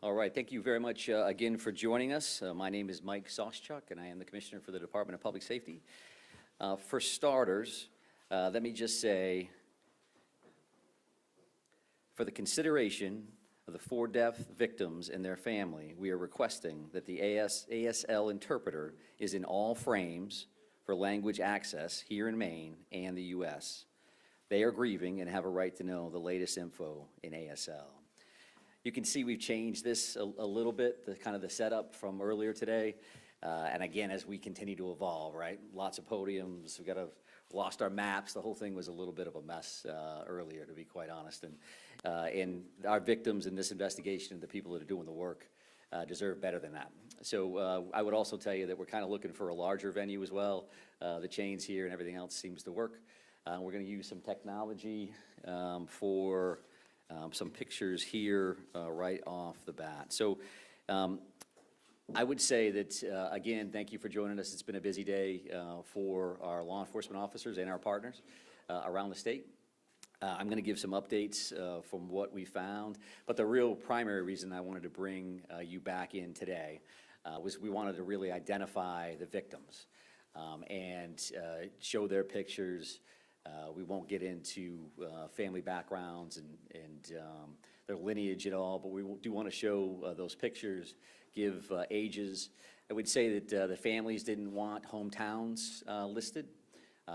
All right, thank you very much again for joining us. My name is Mike Soschuk, and I am the Commissioner for the Department of Public Safety. For starters, let me just say, for the consideration of the 4 deaf victims and their family, we are requesting that the ASL interpreter is in all frames for language access here in Maine and the U.S. They are grieving and have a right to know the latest info in ASL. You can see we've changed this a little bit, the kind of the setup from earlier today. And again, as we continue to evolve, right? Lots of podiums, lost our maps. The whole thing was a little bit of a mess earlier, to be quite honest. And our victims in this investigation, the people that are doing the work, deserve better than that. So I would also tell you that we're kind of looking for a larger venue as well. The chains here and everything else seems to work. We're going to use some technology for some pictures here right off the bat. So I would say that, again, thank you for joining us. It's been a busy day for our law enforcement officers and our partners around the state. I'm going to give some updates from what we found, but the real primary reason I wanted to bring you back in today was we wanted to really identify the victims and show their pictures. We won't get into family backgrounds and their lineage at all, but we do want to show those pictures, give ages. I would say that the families didn't want hometowns listed.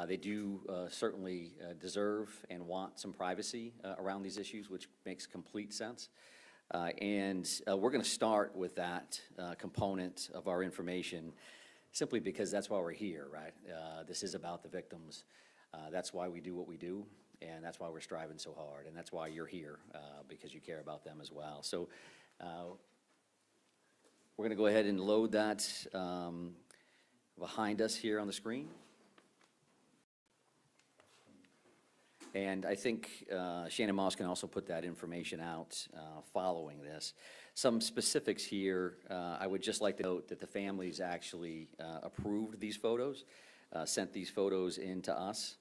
They do certainly deserve and want some privacy around these issues, which makes complete sense. And we're going to start with that component of our information simply because that's why we're here, right? This is about the victims. That's why we do what we do, and that's why we're striving so hard, and that's why you're here, because you care about them as well. So we're going to go ahead and load that behind us here on the screen. And I think Shannon Moss can also put that information out following this. Some specifics here, I would just like to note that the families actually approved these photos, sent these photos in to us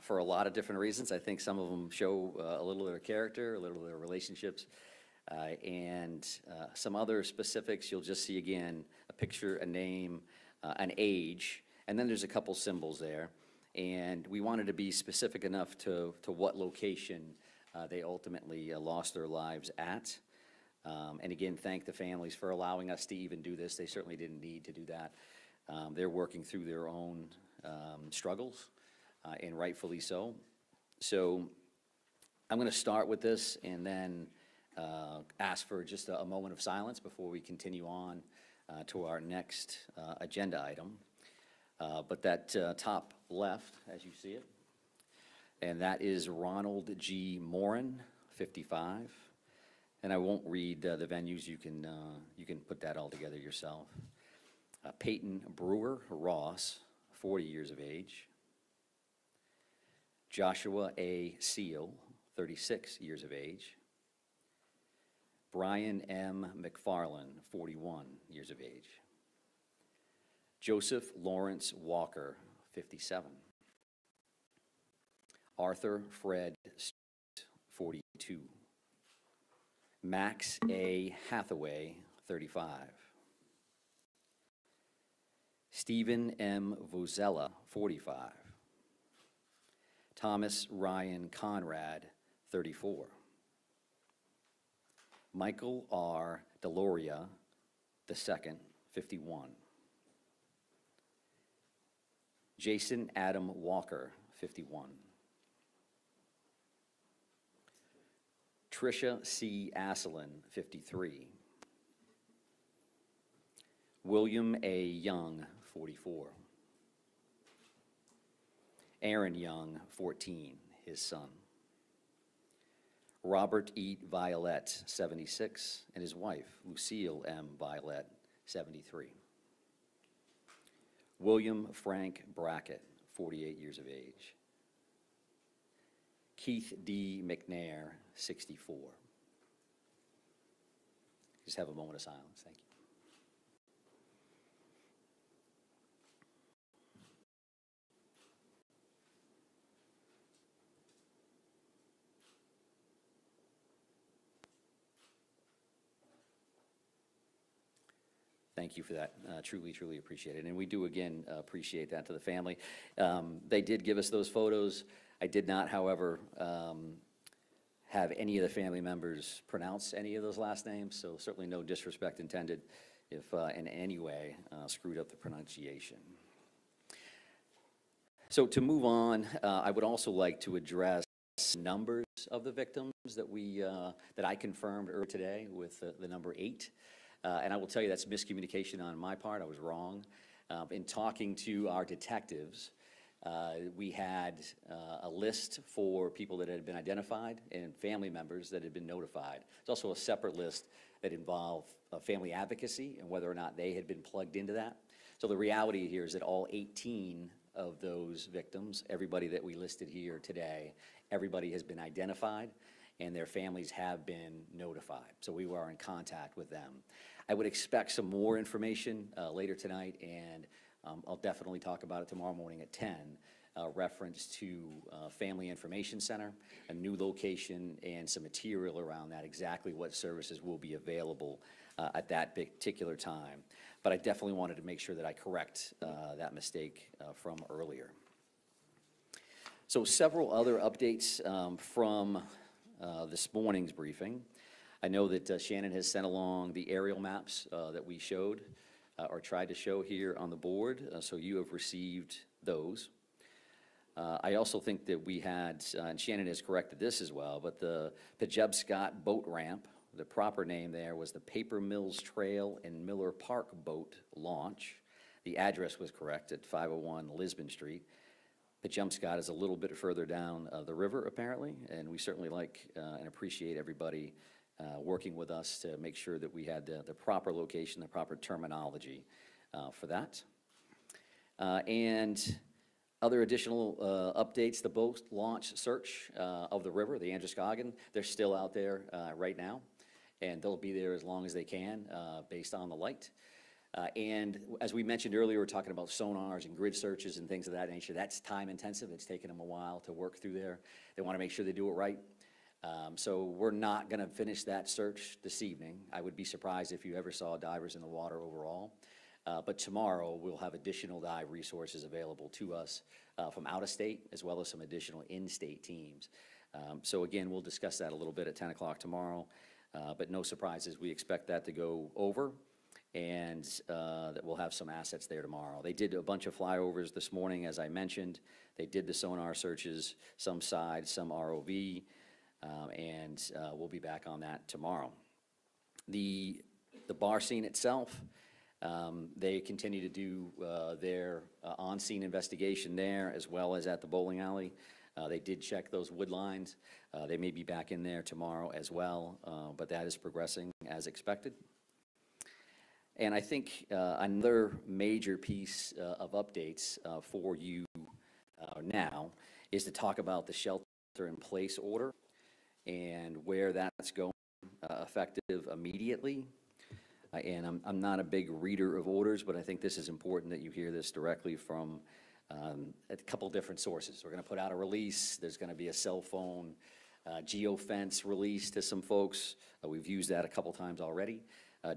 for a lot of different reasons. I think some of them show a little of their character, a little of their relationships, and some other specifics. You'll just see, again, a picture, a name, an age, and then there's a couple symbols there. And we wanted to be specific enough to what location they ultimately lost their lives at. And again, thank the families for allowing us to even do this. They certainly didn't need to do that. They're working through their own struggles, and rightfully so. So I'm going to start with this and then ask for just a moment of silence before we continue on to our next agenda item. But that top left, as you see it, and that is Ronald G. Morin, 55. And I won't read the venues. You can put that all together yourself. Peyton Brewer Ross, 40 years of age. Joshua A. Seal, 36 years of age. Brian M. McFarland, 41 years of age. Joseph Lawrence Walker, 57. Arthur Fred Stewart, 42. Max A. Hathaway, 35. Stephen M. Vozella, 45. Thomas Ryan Conrad, 34. Michael R. Deloria, II, 51. Jason Adam Walker, 51. Tricia C. Asselin, 53. William A. Young, 44. Aaron Young, 14, his son. Robert E. Violet, 76, and his wife, Lucille M. Violet, 73. William Frank Brackett, 48 years of age. Keith D. McNair, 64. Just have a moment of silence. Thank you. thank you for that. Truly, truly appreciate it. And we do, again, appreciate that to the family. They did give us those photos. I did not, however, have any of the family members pronounce any of those last names, so certainly no disrespect intended if in any way screwed up the pronunciation. So to move on, I would also like to address numbers of the victims that I confirmed earlier today with the number 8. And I will tell you that's miscommunication on my part. I was wrong. In talking to our detectives, we had a list for people that had been identified and family members that had been notified. There's also a separate list that involved family advocacy and whether or not they had been plugged into that. So the reality here is that all 18 of those victims, everybody that we listed here today, everybody has been identified and their families have been notified. So we were in contact with them. I would expect some more information later tonight, and I'll definitely talk about it tomorrow morning at 10, reference to Family Information Center, a new location, and some material around that, exactly what services will be available at that particular time. But I definitely wanted to make sure that I correct that mistake from earlier. So several other updates from this morning's briefing. I know that Shannon has sent along the aerial maps that we showed or tried to show here on the board, so you have received those. I also think that we had, and Shannon has corrected this as well, but the Pejebscott boat ramp, the proper name there was the Paper Mills Trail and Miller Park boat launch. The address was correct at 501 Lisbon Street. Pejebscott is a little bit further down the river, apparently, and we certainly like and appreciate everybody working with us to make sure that we had the proper location, the proper terminology for that. And other additional updates, the boat launch search of the river, the Androscoggin, they're still out there right now, and they'll be there as long as they can based on the light. And as we mentioned earlier, we're talking about sonars and grid searches and things of that nature. That's time intensive. It's taken them a while to work through there. They want to make sure they do it right. So we're not going to finish that search this evening. I would be surprised if you ever saw divers in the water overall. But tomorrow we'll have additional dive resources available to us from out of state, as well as some additional in-state teams. So again, we'll discuss that a little bit at 10 o'clock tomorrow. But no surprises. We expect that to go over, and that we'll have some assets there tomorrow. They did a bunch of flyovers this morning, as I mentioned. They did the sonar searches, some side, some ROV, and we'll be back on that tomorrow. The bar scene itself, they continue to do their on-scene investigation there, as well as at the bowling alley. They did check those wood lines. They may be back in there tomorrow as well, but that is progressing as expected. And I think another major piece of updates for you now is to talk about the shelter-in-place order and where that's going, effective immediately. And I'm not a big reader of orders, but I think this is important that you hear this directly from a couple different sources. We're going to put out a release. There's going to be a cell phone geofence release to some folks. We've used that a couple times already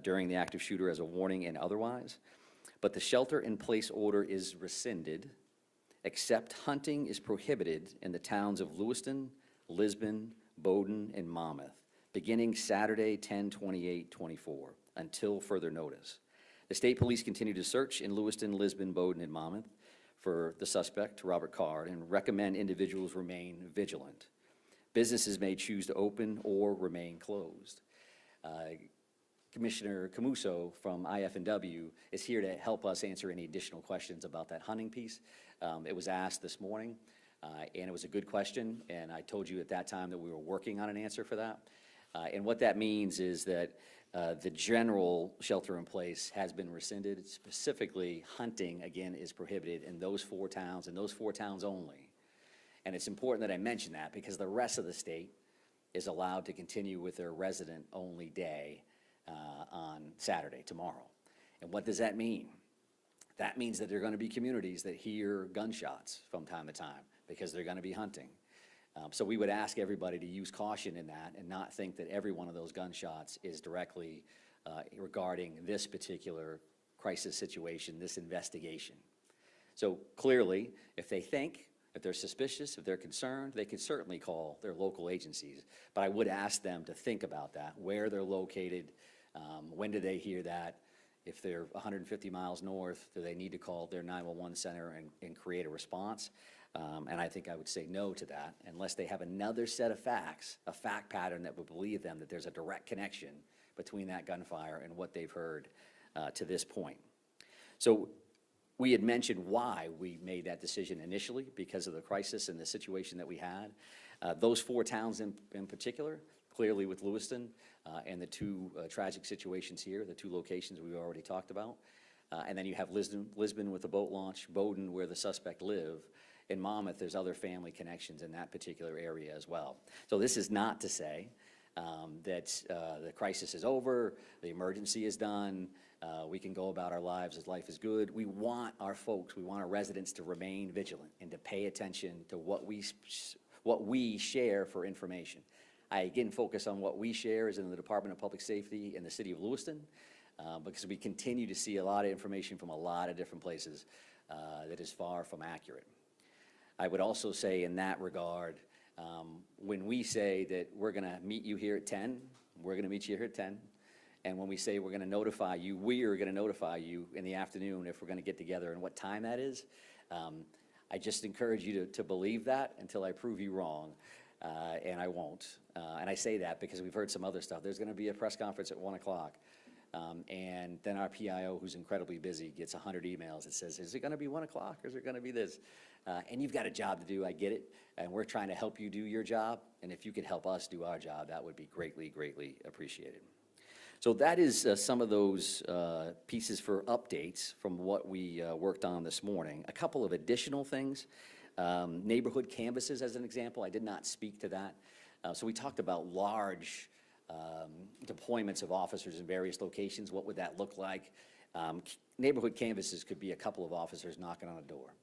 during the active shooter as a warning and otherwise. But the shelter-in-place order is rescinded, except hunting is prohibited in the towns of Lewiston, Lisbon, Bowdoin, and Monmouth, beginning Saturday, 10/28/24, until further notice. The state police continue to search in Lewiston, Lisbon, Bowdoin, and Monmouth for the suspect, Robert Card, and recommend individuals remain vigilant. Businesses may choose to open or remain closed. Commissioner Camuso from IF&W is here to help us answer any additional questions about that hunting piece. It was asked this morning, and it was a good question, and I told you at that time that we were working on an answer for that. And what that means is that the general shelter-in-place has been rescinded. Specifically, hunting, again, is prohibited in those 4 towns, and those 4 towns only. And it's important that I mention that because the rest of the state is allowed to continue with their resident-only day on Saturday, tomorrow. And what does that mean? That means that there are going to be communities that hear gunshots from time to time because they're going to be hunting. So we would ask everybody to use caution in that and not think that every one of those gunshots is directly regarding this particular crisis situation, this investigation. So clearly, if they're suspicious, if they're concerned, they can certainly call their local agencies. But I would ask them to think about that, where they're located, when do they hear that? If they're 150 miles north, do they need to call their 911 center and create a response? And I think I would say no to that, unless they have another set of facts, a fact pattern that would believe them that there's a direct connection between that gunfire and what they've heard to this point. So we had mentioned why we made that decision initially, because of the crisis and the situation that we had. Those 4 towns in particular, clearly with Lewiston and the 2 tragic situations here, the 2 locations we've already talked about. And then you have Lisbon with the boat launch, Bowdoin where the suspect lived. In Monmouth, there's other family connections in that particular area as well. So this is not to say that the crisis is over, the emergency is done, we can go about our lives as life is good. We want our folks, we want our residents to remain vigilant and to pay attention to what we share for information. I again focus on what we share is in the Department of Public Safety in the city of Lewiston, because we continue to see a lot of information from a lot of different places that is far from accurate. I would also say in that regard, when we say that we're going to meet you here at 10, we're going to meet you here at 10. And when we say we're going to notify you, we are going to notify you in the afternoon if we're going to get together and what time that is. I just encourage you to believe that until I prove you wrong, and I won't. And I say that because we've heard some other stuff. There's going to be a press conference at 1 o'clock. And then our PIO, who's incredibly busy, gets 100 emails that says, is it going to be 1 o'clock or is it going to be this? And you've got a job to do, I get it, and we're trying to help you do your job, and if you could help us do our job, that would be greatly, greatly appreciated. So that is some of those pieces for updates from what we worked on this morning. A couple of additional things. Neighborhood canvases, as an example, I did not speak to that. So we talked about large deployments of officers in various locations. What would that look like? Neighborhood canvases could be a couple of officers knocking on a door.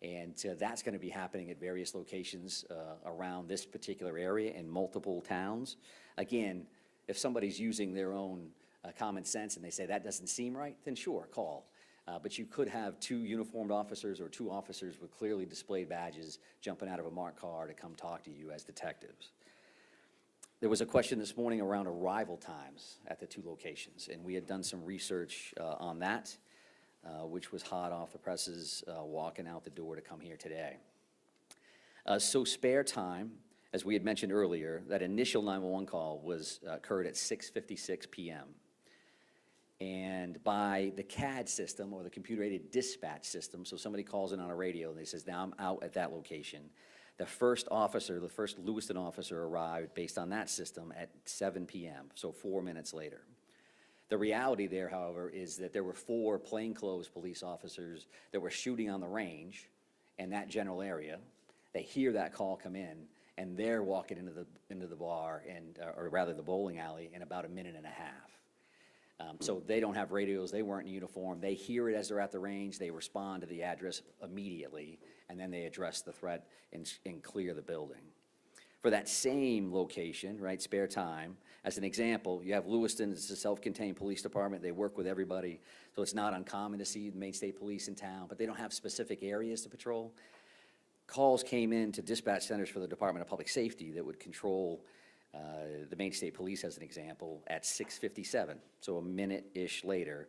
And that's going to be happening at various locations around this particular area in multiple towns. Again, if somebody's using their own common sense and they say that doesn't seem right, then sure, call. But you could have 2 uniformed officers or 2 officers with clearly displayed badges jumping out of a marked car to come talk to you as detectives. There was a question this morning around arrival times at the 2 locations, and we had done some research on that, which was hot off the presses walking out the door to come here today. So spare time, as we had mentioned earlier, that initial 911 call occurred at 6:56 p.m. And by the CAD system, or the computer-aided dispatch system, so somebody calls in on a radio and they says, now I'm out at that location. The first officer, the first Lewiston officer arrived based on that system at 7 p.m., so 4 minutes later. The reality there, however, is that there were 4 plainclothes police officers that were shooting on the range in that general area. They hear that call come in, and they're walking into the bar, or rather the bowling alley, in about a minute and a half. So they don't have radios, they weren't in uniform, they hear it as they're at the range, they respond to the address immediately, and then they address the threat and clear the building. For that same location, right, spare time, as an example, you have Lewiston, it's a self-contained police department, they work with everybody, so it's not uncommon to see the Maine State Police in town, but they don't have specific areas to patrol. Calls came in to dispatch centers for the Department of Public Safety that would control the Maine State Police, as an example, at 6:57, so a minute-ish later,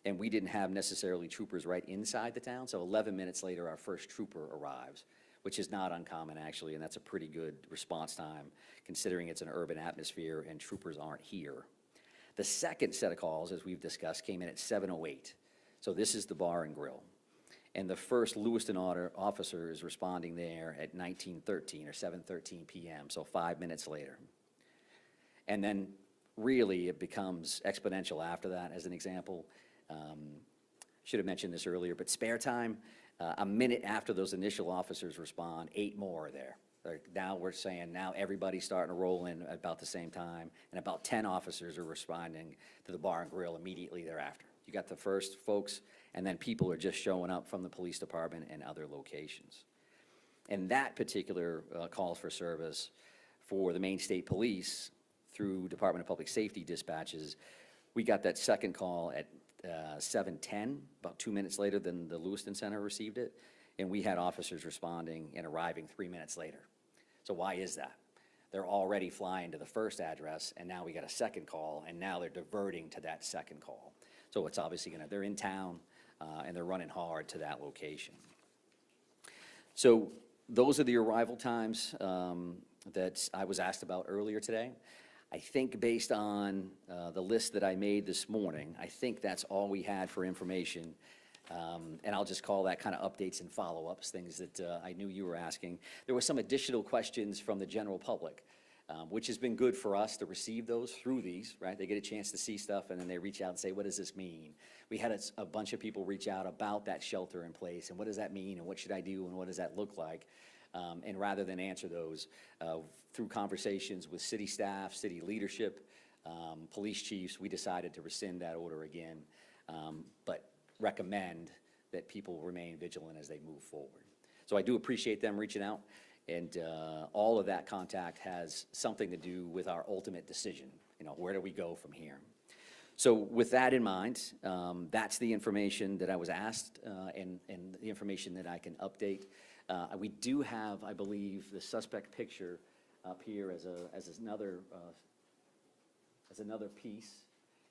and we didn't have necessarily troopers right inside the town, so 11 minutes later our first trooper arrives, which is not uncommon actually, and that's a pretty good response time considering it's an urban atmosphere and troopers aren't here. The second set of calls, as we've discussed, came in at 7:08, so this is the bar and grill. And the first Lewiston officer is responding there at 19:13 or 7:13 p.m., so 5 minutes later. And then really it becomes exponential after that, as an example. Should have mentioned this earlier, but spare time, a minute after those initial officers respond, 8 more are there. Now we're saying now everybody's starting to roll in about the same time, and about 10 officers are responding to the bar and grill immediately thereafter. You got the first folks, and then people are just showing up from the police department and other locations. And that particular calls for service for the Maine State Police through Department of Public Safety dispatches, we got that second call at 7:10, about 2 minutes later than the Lewiston Center received it, and we had officers responding and arriving 3 minutes later. So why is that? They're already flying to the first address, and now we got a second call, and now they're diverting to that second call. So it's obviously they're in town, and they're running hard to that location. So those are the arrival times that I was asked about earlier today. I think based on the list that I made this morning, I think that's all we had for information. And I'll just call that kind of updates and follow-ups, things that I knew you were asking. There were some additional questions from the general public, which has been good for us to receive those through these, right? They get a chance to see stuff, and then they reach out and say, what does this mean? We had a bunch of people reach out about that shelter in place, and what does that mean, and what should I do, and what does that look like? And rather than answer those through conversations with city staff, city leadership, police chiefs, we decided to rescind that order again, but recommend that people remain vigilant as they move forward. So I do appreciate them reaching out, and all of that contact has something to do with our ultimate decision. Where do we go from here? So with that in mind, that's the information that I was asked, and the information that I can update. We do have, I believe, the suspect picture up here as another piece.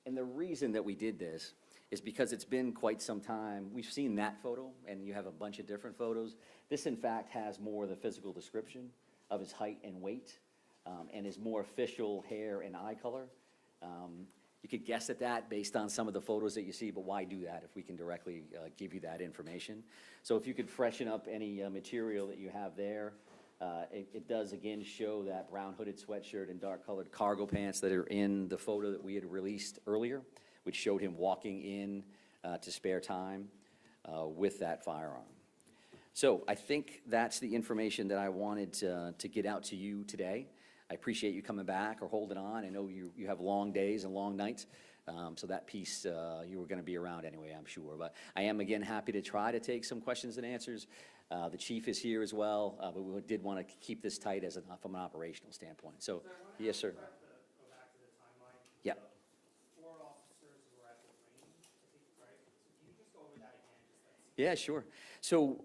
And the reason that we did this is because it's been quite some time. We've seen that photo, and you have a bunch of different photos. This, in fact, has more of the physical description of his height and weight, and his more official hair and eye color. You could guess at that based on some of the photos that you see, but why do that if we can directly give you that information? So if you could freshen up any material that you have there. It does again show that brown hooded sweatshirt and dark colored cargo pants that are in the photo that we had released earlier, which showed him walking in to spare time with that firearm. So I think that's the information that I wanted to get out to you today. I appreciate you coming back or holding on. I know you have long days and long nights, so that piece you were going to be around anyway, I'm sure. But I am, again, happy to try to take some questions and answers. The chief is here as well, but we did want to keep this tight from an operational standpoint. So, yes, sir. Go back to the timeline. Yeah. The 4 officers who were at the range, I think, right? So can you just go over that again? Yeah, sure. So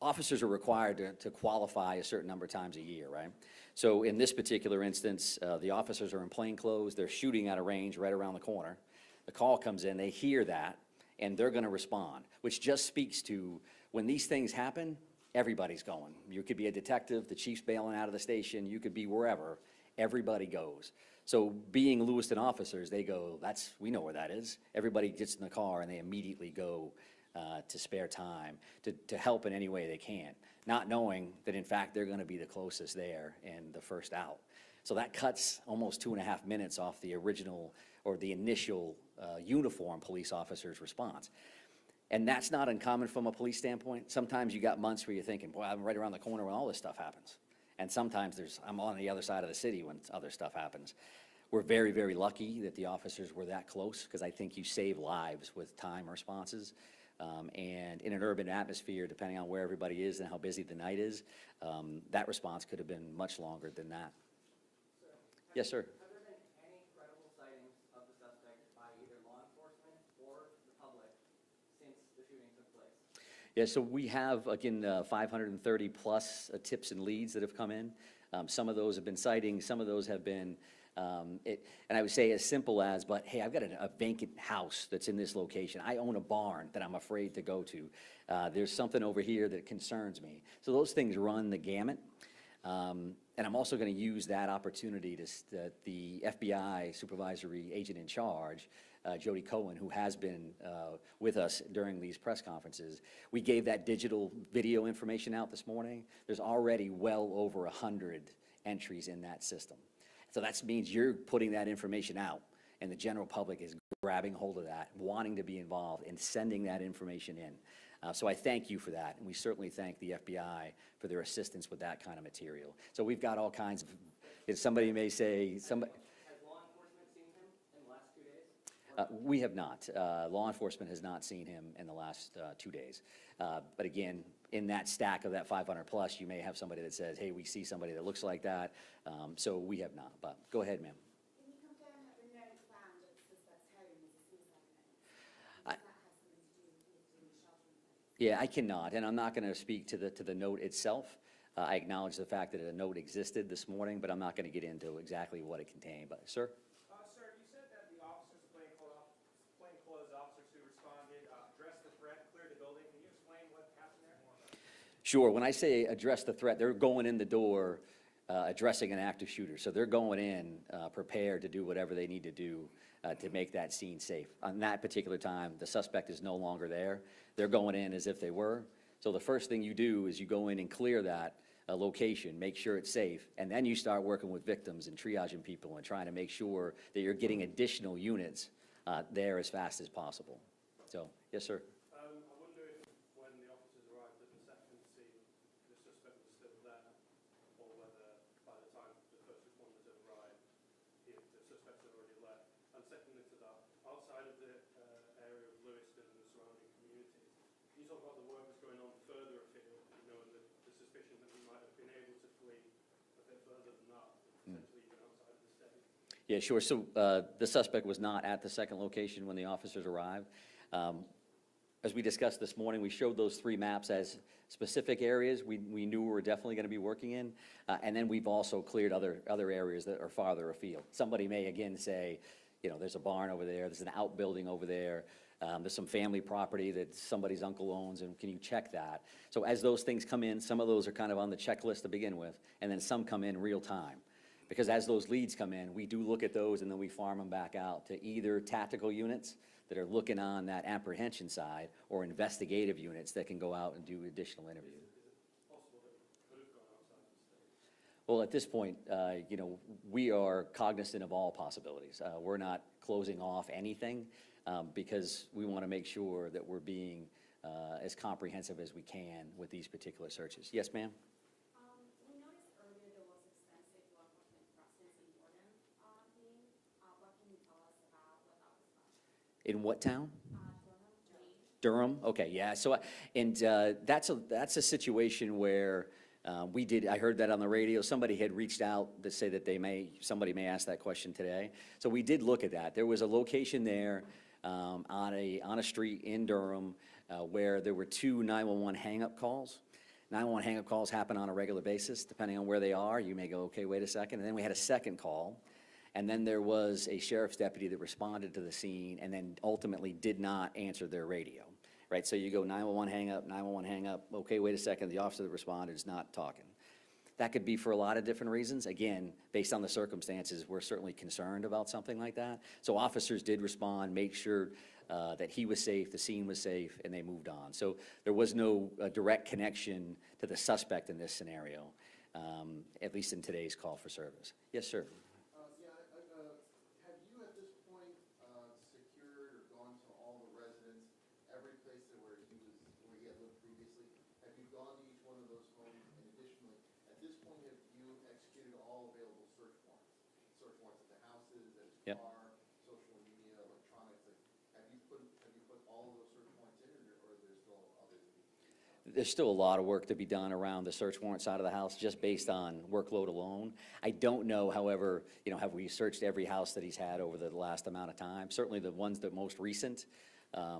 officers are required to qualify a certain number of times a year, right? So in this particular instance, the officers are in plain clothes. They're shooting at a range right around the corner. The call comes in, they hear that, and they're going to respond, which just speaks to when these things happen, everybody's going. You could be a detective, the chief's bailing out of the station, you could be wherever, everybody goes. So being Lewiston officers, they go, we know where that is. Everybody gets in the car and they immediately go to spare time, to help in any way they can, not knowing that in fact they're gonna be the closest there and the first out. So that cuts almost 2.5 minutes off the original or the initial uniform police officer's response. And that's not uncommon from a police standpoint. Sometimes you got months where you're thinking, boy, I'm right around the corner when all this stuff happens. And sometimes I'm on the other side of the city when other stuff happens. We're very, very lucky that the officers were that close, because I think you save lives with time responses. And in an urban atmosphere, depending on where everybody is and how busy the night is, that response could have been much longer than that. Yes, sir. Have there been any credible sightings of the suspect by either law enforcement or the public since the shooting took place? Yeah, so we have, again, 530 plus tips and leads that have come in. Some of those have been sightings, some of those have been, and I would say as simple as, but hey, I've got a vacant house that's in this location. I own a barn that I'm afraid to go to. There's something over here that concerns me. So those things run the gamut. And I'm also going to use that opportunity the FBI supervisory agent in charge, Jody Cohen, who has been with us during these press conferences. We gave that digital video information out this morning. There's already well over 100 entries in that system. So that means you're putting that information out, and the general public is grabbing hold of that, wanting to be involved, and sending that information in. So I thank you for that, and we certainly thank the FBI for their assistance with that kind of material. So we've got all kinds of, somebody may say, somebody. Has law enforcement seen him in the last 2 days? We have not. Law enforcement has not seen him in the last 2 days. But again, in that stack of that 500 plus, you may have somebody that says, hey, we see somebody that looks like that. So we have not, but go ahead, ma'am. Can you confirm that the known plan of the suspect's home is a suicide note? Yeah, I cannot, and I'm not going to speak to the note itself. I acknowledge the fact that a note existed this morning, but I'm not going to get into exactly what it contained. But, sir? Sir, you said that the officers, the plainclothes officers who responded, addressed the threat, cleared the building. Can you explain what happened there? Sure. When I say address the threat, they're going in the door addressing an active shooter. So they're going in prepared to do whatever they need to do to make that scene safe. On that particular time, the suspect is no longer there. They're going in as if they were. So the first thing you do is you go in and clear that location, make sure it's safe, and then you start working with victims and triaging people and trying to make sure that you're getting additional units there as fast as possible. So, yes, sir. I wonder if when the officers arrived at the second scene, the suspect was still there, or whether by the time the first responders had arrived, the suspect had already left. And secondly to that, outside of the area of Lewiston and the surrounding communities, can you talk about the work that's going on further afield, and the suspicion that we might have been able to flee a bit further than that, potentially even outside of the state? Yeah, sure. So the suspect was not at the second location when the officers arrived. As we discussed this morning, we showed those 3 maps as specific areas we knew we were definitely going to be working in, and then we've also cleared other areas that are farther afield. Somebody may again say, there's a barn over there, there's an outbuilding over there, there's some family property that somebody's uncle owns, and can you check that? So as those things come in, some of those are kind of on the checklist to begin with, and then some come in real time. Because as those leads come in, we do look at those and then we farm them back out to either tactical units that are looking on that apprehension side or investigative units that can go out and do additional interviews. Well, at this point, we are cognizant of all possibilities. We're not closing off anything because we want to make sure that we're being as comprehensive as we can with these particular searches. Yes, ma'am? We noticed earlier there was extensive law enforcement presence in Durham, Maine. What can you tell us about what that was about? In what town? Durham, Maine. Durham? Okay, yeah. So, that's a situation where I heard that on the radio. Somebody had reached out to say that somebody may ask that question today. So we did look at that. There was a location there on a street in Durham where there were 2 911 hang-up calls. 911 hang-up calls happen on a regular basis. Depending on where they are, you may go, okay, wait a second. And then we had a second call. And then there was a sheriff's deputy that responded to the scene and then ultimately did not answer their radio. Right, so you go 911 hang up, okay, wait a second, the officer that responded is not talking. That could be for a lot of different reasons. Again, based on the circumstances, we're certainly concerned about something like that. So officers did respond, made sure that he was safe, the scene was safe, and they moved on. So there was no direct connection to the suspect in this scenario, at least in today's call for service. Yes, sir. Have you at this point secured or gone to all the residents, every place where he had lived previously? Have you gone to each one of those homes? And additionally, at this point, have you executed all available search warrants? Search warrants at the houses, at his Yep. car, social media, electronics. Have you put all of those search warrants in, or is there still others? There's still a lot of work to be done around the search warrant side of the house, just based on workload alone. I don't know, however, have we searched every house that he's had over the last amount of time? Certainly the ones that most recent.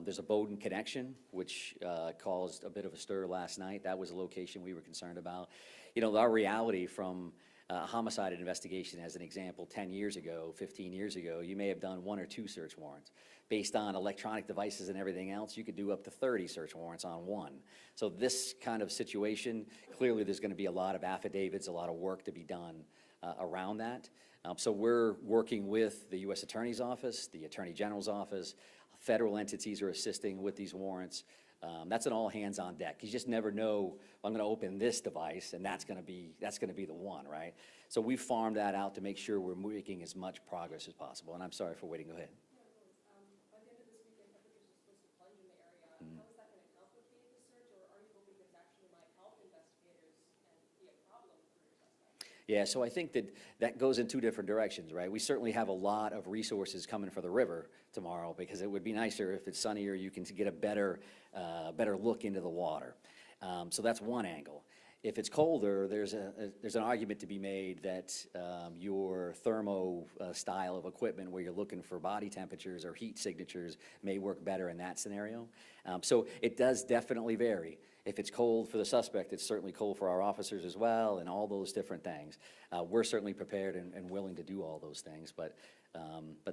There's a Bowdoin connection, which caused a bit of a stir last night. That was a location we were concerned about. Our reality from a homicide investigation, as an example, 10 years ago, 15 years ago, you may have done 1 or 2 search warrants. Based on electronic devices and everything else, you could do up to 30 search warrants on 1. So this kind of situation, clearly there's going to be a lot of affidavits, a lot of work to be done around that. So we're working with the U.S. Attorney's Office, the Attorney General's Office. Federal entities are assisting with these warrants. That's an all hands on deck. You just never know, I'm going to open this device and that's going to be the one, right? So we farmed that out to make sure we're making as much progress as possible. And I'm sorry for waiting. Go ahead. By the end of this weekend, temperatures are supposed to plunge in the area. How is that going to complicate the search, or are you hoping this actually might help investigators and be a problem for your suspect? Yeah, so I think that goes in 2 different directions, right? We certainly have a lot of resources coming for the river tomorrow, because it would be nicer if it's sunnier, you can get a better look into the water. So that's one angle. If it's colder, there's an argument to be made that your thermo style of equipment where you're looking for body temperatures or heat signatures may work better in that scenario. So it does definitely vary. If it's cold for the suspect, it's certainly cold for our officers as well, and all those different things. We're certainly prepared and willing to do all those things, but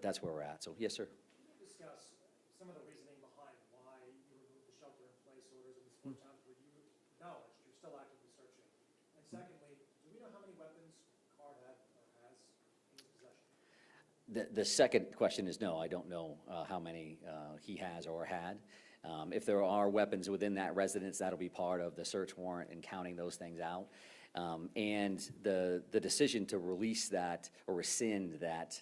that's where we're at. So yes, sir. Can you discuss some of the reasoning behind why you removed the shelter-in-place orders in the 4 towns where you acknowledged you're still actively searching? And secondly, do we know how many weapons Card had or has in his possession? The second question is no, I don't know how many he has or had. If there are weapons within that residence, that'll be part of the search warrant and counting those things out. And the decision to release that or rescind that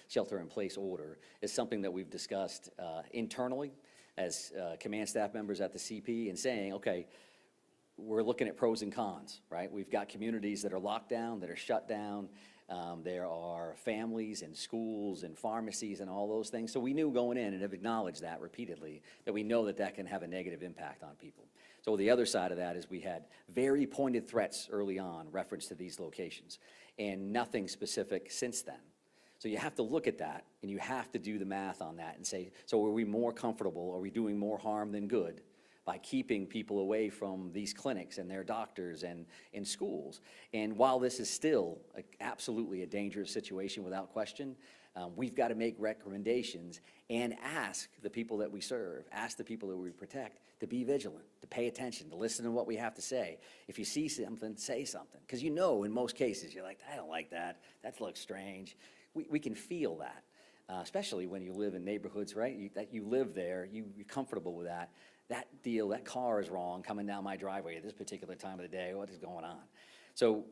shelter-in-place order is something that we've discussed internally as command staff members at the CP and saying, okay, we're looking at pros and cons, right? We've got communities that are locked down, that are shut down. There are families and schools and pharmacies and all those things. So we knew going in and have acknowledged that repeatedly, that we know that that can have a negative impact on people. So the other side of that is we had very pointed threats early on reference to these locations and nothing specific since then. So you have to look at that and you have to do the math on that and say, so are we more comfortable? Are we doing more harm than good by keeping people away from these clinics and their doctors and in schools? And while this is still absolutely a dangerous situation without question, we've got to make recommendations and ask the people that we serve, ask the people that we protect to be vigilant, to pay attention, to listen to what we have to say. If you see something, say something. Because you know in most cases, you're like, I don't like that. That looks strange. We can feel that, especially when you live in neighborhoods, right? That you live there, you're comfortable with that. That deal, that car is wrong coming down my driveway at this particular time of the day. What is going on? So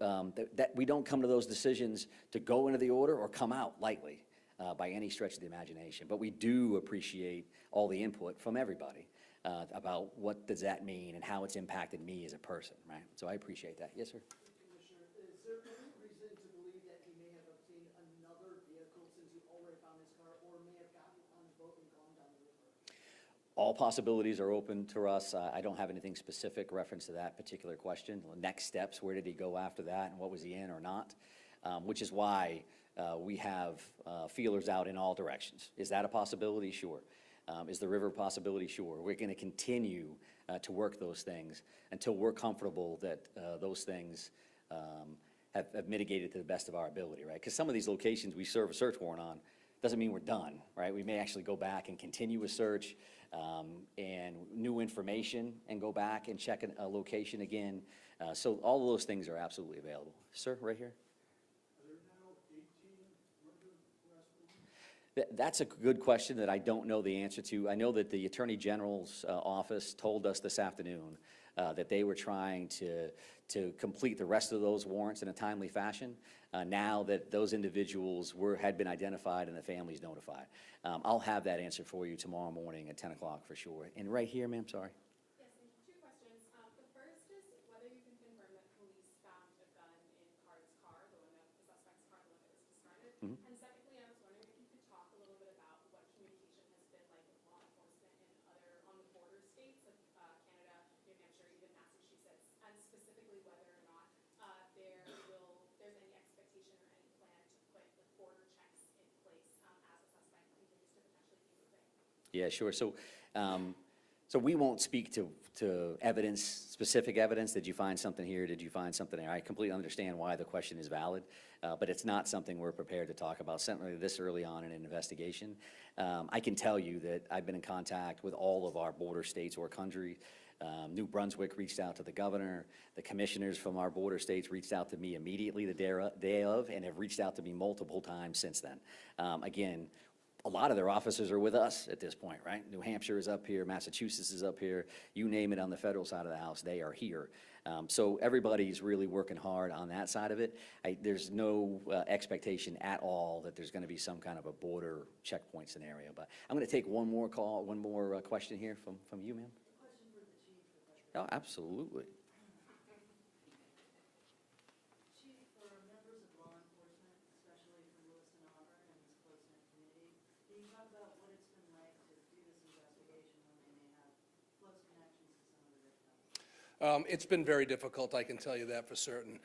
that we don't come to those decisions to go into the order or come out lightly by any stretch of the imagination. But we do appreciate all the input from everybody about what does that mean and how it's impacted me as a person, right? So I appreciate that. Yes, sir? Commissioner, is there any reason to believe that he may have obtained another vehicle since you already found his car, or may have gotten on the boat and gone down the river? All possibilities are open to us. I don't have anything specific reference to that particular question. Next steps, where did he go after that, and what was he in or not? Which is why we have feelers out in all directions. Is that a possibility? Sure. Is the river a possibility? Sure. We're going to continue to work those things until we're comfortable that those things have mitigated to the best of our ability, right? Because some of these locations we serve a search warrant on doesn't mean we're done, right? We may actually go back and continue a search and new information and go back and check a location again. So all of those things are absolutely available. Sir, right here? Are there now 18 murder arrests? That's a good question that I don't know the answer to. I know that the Attorney General's office told us this afternoon that they were trying to complete the rest of those warrants in a timely fashion, now that those individuals had been identified and the families notified. I'll have that answer for you tomorrow morning at 10 o'clock for sure. And right here, ma'am, sorry. Yes, and 2 questions. The first is whether you can confirm that police found a gun in Card's car, the suspect's car, the one that was discarded. Mm-hmm. And secondly, I was wondering if you could talk a little bit about what communication has been like with law enforcement in on the border states of Canada, New Hampshire, even Massachusetts, and specifically whether or not there's any expectation or any plan to put the border checks in place as the suspect continues to potentially be moving. Yeah, sure. So we won't speak to evidence, specific evidence. Did you find something here? Did you find something there? I completely understand why the question is valid, but it's not something we're prepared to talk about, certainly this early on in an investigation. I can tell you that I've been in contact with all of our border states or country. New Brunswick reached out to the governor. The commissioners from our border states reached out to me immediately the day of and have reached out to me multiple times since then. Again, a lot of their officers are with us at this point, right? New Hampshire is up here, Massachusetts is up here, you name it on the federal side of the house, they are here. So everybody's really working hard on that side of it. There's no expectation at all that there's gonna be some kind of a border checkpoint scenario. But I'm gonna take one more question here from you, ma'am. Question for the chief, if I could. Oh, absolutely. Chief, for members of law enforcement, especially from Lewiston, Auburn, and this close-knit community, can you talk about what it's been like to do this investigation when they may have close connections to some of the victims? It's been very difficult, I can tell you that for certain.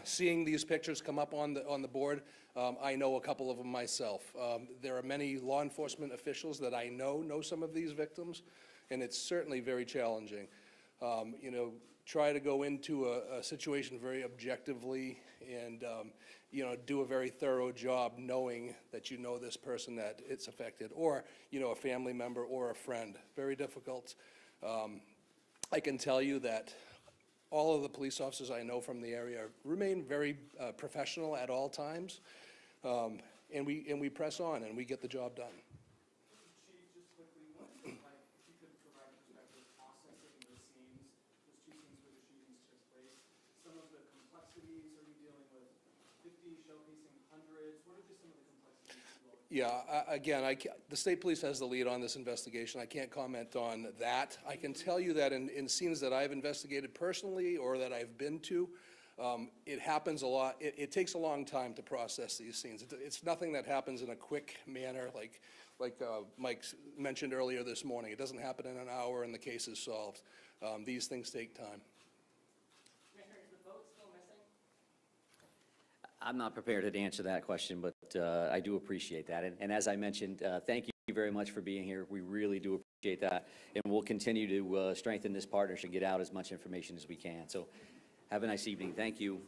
Seeing these pictures come up on the board, I know a couple of them myself. There are many law enforcement officials that I know some of these victims, and it's certainly very challenging. You know, try to go into a situation very objectively and, you know, do a very thorough job knowing that you know this person that it's affected, or, you know, a family member or a friend. Very difficult. I can tell you that all of the police officers I know from the area remain very professional at all times, and we press on and we get the job done. Chief, just quickly, like, if you could provide perspective processing the scenes, those two scenes where the shootings took place, some of the complexities, are you dealing with 50, showcasing hundreds? What are just some of the complexities involved? Yeah, again, the state police has the lead on this investigation. I can't comment on that. I can tell you that in scenes that I've investigated personally or that I've been to, it happens a lot. It takes a long time to process these scenes. It's nothing that happens in a quick manner like Mike mentioned earlier this morning. It doesn't happen in an hour and the case is solved. These things take time. Commissioner, is the boat still missing? I'm not prepared to answer that question, but I do appreciate that. And as I mentioned, thank you very much for being here. We really do appreciate that. And we'll continue to strengthen this partnership and get out as much information as we can. So have a nice evening. Thank you.